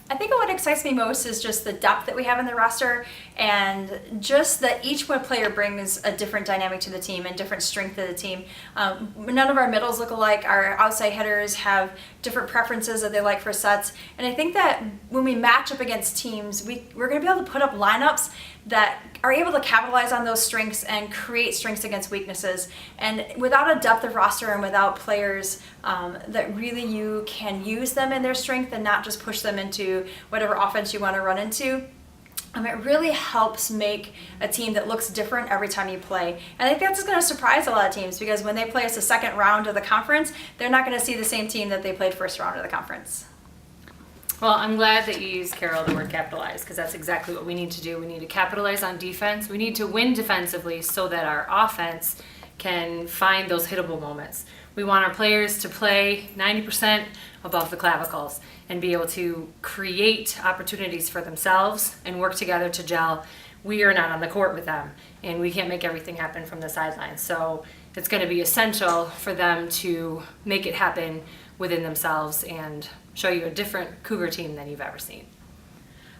I think what excites me most is just the depth that we have in the roster, and just that each one player brings a different dynamic to the team and different strength to the team. None of our middles look alike. Our outside hitters have different preferences that they like for sets, and I think that when we match up against teams, we're going to be able to put up lineups that are able to capitalize on those strengths and create strengths against weaknesses. And without a depth of roster and without players that really you can use them in their strength and not just push them into whatever offense you want to run into, it really helps make a team that looks different every time you play. And I think that's going to surprise a lot of teams, because when they play us the second round of the conference, they're not going to see the same team that they played first round of the conference. Well, I'm glad that you used, Carol, the word capitalize, because that's exactly what we need to do. We need to capitalize on defense. We need to win defensively so that our offense can find those hittable moments. We want our players to play 90% above the clavicles and be able to create opportunities for themselves and work together to gel. We are not on the court with them, and we can't make everything happen from the sidelines. So it's going to be essential for them to make it happen within themselves and show you a different Cougar team than you've ever seen.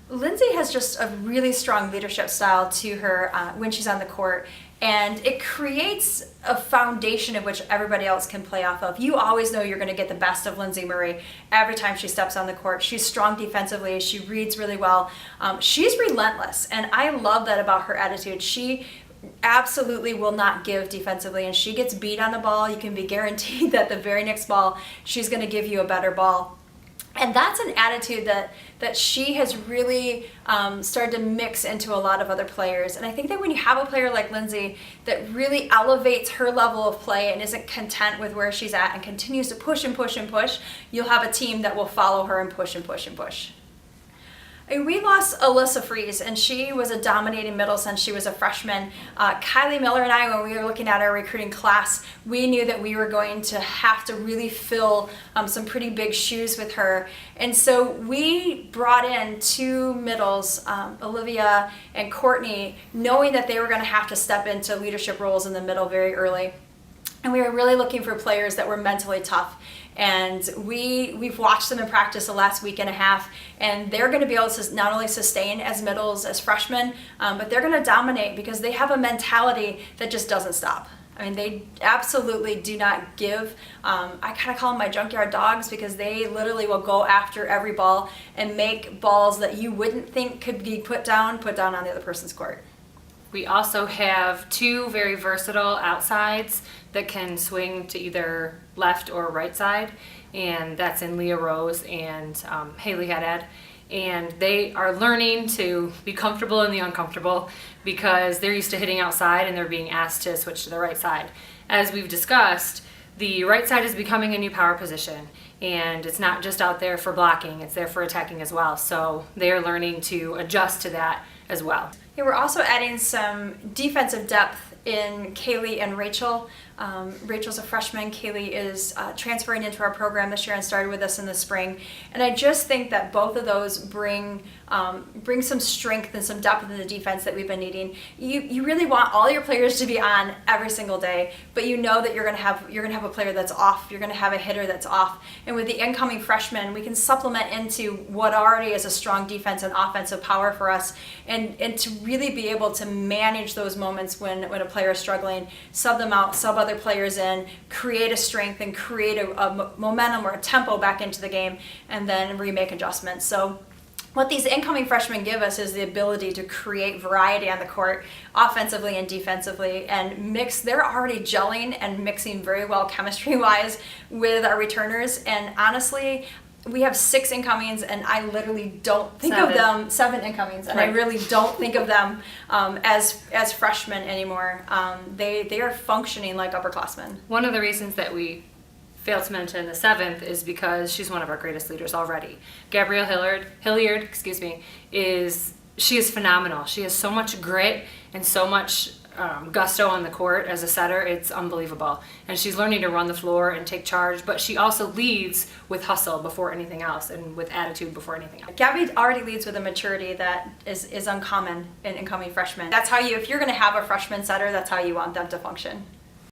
Lindsay has just a really strong leadership style to her when she's on the court, and it creates a foundation of which everybody else can play off of. You always know you're going to get the best of Lindsay Murray every time she steps on the court. She's strong defensively. She reads really well. She's relentless, and I love that about her attitude. She absolutely will not give defensively, and she gets beat on the ball. You can be guaranteed that the very next ball, she's going to give you a better ball. And that's an attitude that she has really started to mix into a lot of other players. And I think that when you have a player like Lindsay that really elevates her level of play and isn't content with where she's at and continues to push and push and push, you'll have a team that will follow her and push and push and push. We lost Alyssa Fries, and she was a dominating middle since she was a freshman. Kylie Miller and I, when we were looking at our recruiting class, we knew that we were going to have to really fill some pretty big shoes with her. And so we brought in two middles, Olivia and Courtney, knowing that they were going to have to step into leadership roles in the middle very early. And we were really looking for players that were mentally tough. And we've watched them in practice the last week and a half, and they're going to be able to not only sustain as middles as freshmen, but they're going to dominate because they have a mentality that just doesn't stop. I mean, they absolutely do not give. I kind of call them my junkyard dogs, because they literally will go after every ball and make balls that you wouldn't think could be put down on the other person's court. We also have two very versatile outsides that can swing to either left or right side, and that's in Leah Rose and Haley Haddad. And they are learning to be comfortable in the uncomfortable, because they're used to hitting outside and they're being asked to switch to the right side. As we've discussed, the right side is becoming a new power position, and it's not just out there for blocking, it's there for attacking as well. So they are learning to adjust to that as well. Yeah, we're also adding some defensive depth in Kaylee and Rachel. Rachel's a freshman. Kaylee is transferring into our program this year and started with us in the spring. And I just think that both of those bring some strength and some depth in the defense that we've been needing. You really want all your players to be on every single day, but you know that you're gonna have a player that's off. You're gonna have a hitter that's off. And with the incoming freshmen, we can supplement into what already is a strong defense and offensive power for us, and to really be able to manage those moments when a player is struggling, sub them out, sub other players in, create a strength and create a momentum or a tempo back into the game, and then remake adjustments. So what these incoming freshmen give us is the ability to create variety on the court, offensively and defensively, and mix. They're already gelling and mixing very well chemistry-wise with our returners. And honestly, we have 6 incomings, and I literally don't think of them, 7 incomings, and right. I really don't think of them as freshmen anymore. They are functioning like upperclassmen. One of the reasons that we failed to mention the 7th is because she's one of our greatest leaders already. Gabrielle Hilliard, she is phenomenal. She has so much grit and so much gusto on the court as a setter. It's unbelievable. And she's learning to run the floor and take charge, but she also leads with hustle before anything else and with attitude before anything else. Gabby already leads with a maturity that is uncommon in incoming freshmen. That's how if you're going to have a freshman setter, that's how you want them to function.